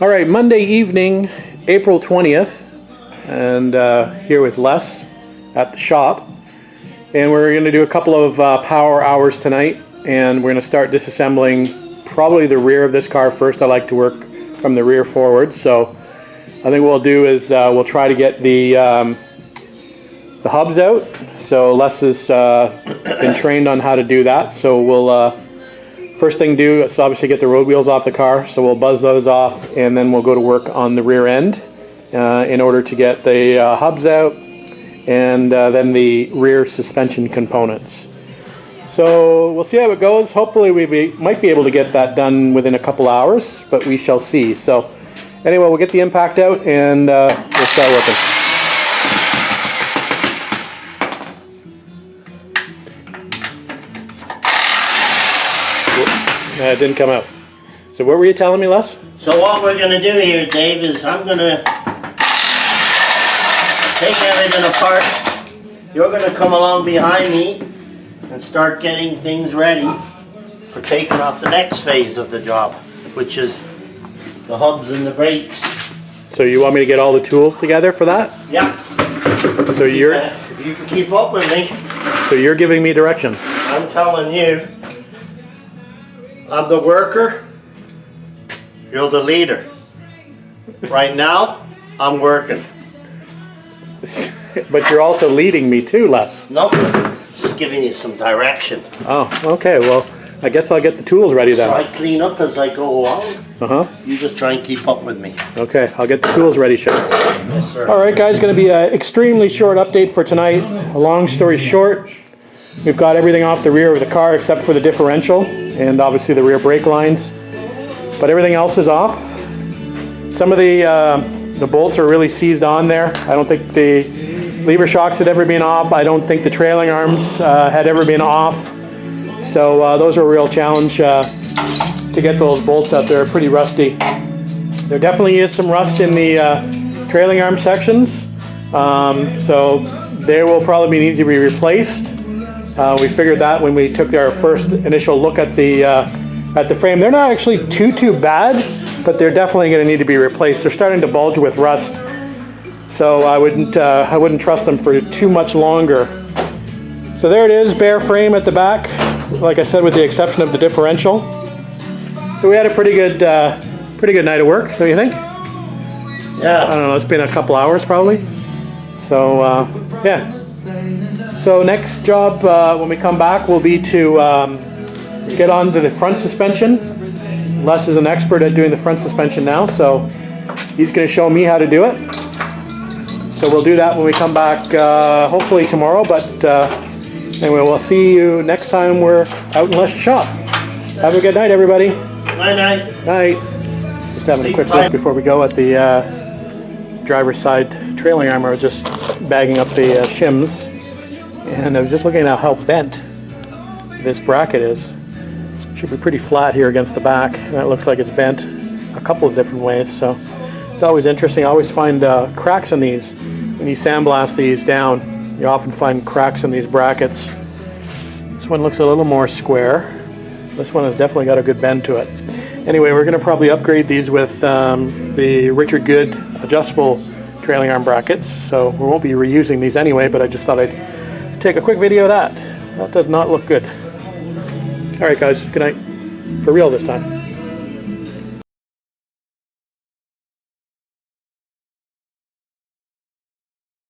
All right, Monday evening, April 20th, and here with Les at the shop. And we're going to do a couple of power hours tonight, and we're going to start disassembling probably the rear of this car first. I like to work from the rear forward, so I think what we'll do is we'll try to get the hubs out. So Les has been trained on how to do that, so we'll first thing do is obviously get the road wheels off the car, so we'll buzz those off, and then we'll go to work on the rear end in order to get the hubs out, and then the rear suspension components. So we'll see how it goes. Hopefully we might be able to get that done within a couple hours, but we shall see. So anyway, we'll get the impact out and we'll start working. It didn't come out. So what were you telling me, Les? So what we're going to do here, Dave, is I'm going to take everything apart. You're going to come along behind me and start getting things ready for taking off the next phase of the job, which is the hubs and the brakes. So you want me to get all the tools together for that? Yeah. So you're if you can keep up with me. So you're giving me directions. I'm telling you, I'm the worker, you're the leader. Right now, I'm working. But you're also leading me too, Les. No, just giving you some direction. Oh, okay. Well, I guess I'll get the tools ready then. So I clean up as I go along. You just try and keep up with me. Okay, I'll get the tools ready, Chef. Yes, sir. All right, guys, going to be an extremely short update for tonight. A long story short, we've got everything off the rear of the car except for the differential and obviously the rear brake lines. But everything else is off. Some of the bolts are really seized on there. I don't think the lever shocks had ever been off. I don't think the trailing arms had ever been off. So those are a real challenge to get those bolts out. They're pretty rusty. There definitely is some rust in the trailing arm sections. So they will probably need to be replaced. We figured that when we took our first initial look at the frame. They're not actually too bad, but they're definitely going to need to be replaced. They're starting to bulge with rust, so I wouldn't trust them for too much longer. So there it is, bare frame at the back, like I said, with the exception of the differential. So we had a pretty good night of work, don't you think? Yeah. I don't know, it's been a couple hours probably. So yeah. So next job when we come back will be to get on to the front suspension. Les is an expert at doing the front suspension now, so he's going to show me how to do it. So we'll do that when we come back, hopefully tomorrow, but anyway, we'll see you next time we're out in Les' shop. Have a good night, everybody. Night. Night. Just having a quick look before we go at the driver's side trailing arm. I was just bagging up the shims, and I was just looking at how bent this bracket is. Should be pretty flat here against the back, and it looks like it's bent a couple of different ways. So it's always interesting. I always find cracks in these when you sandblast these down. You often find cracks in these brackets. This one looks a little more square. This one has definitely got a good bend to it. Anyway, we're going to probably upgrade these with the Richard Good adjustable trailing arm brackets. So we won't be reusing these anyway, but I just thought I'd take a quick video of that. That does not look good. All right, guys, good night. For real this time.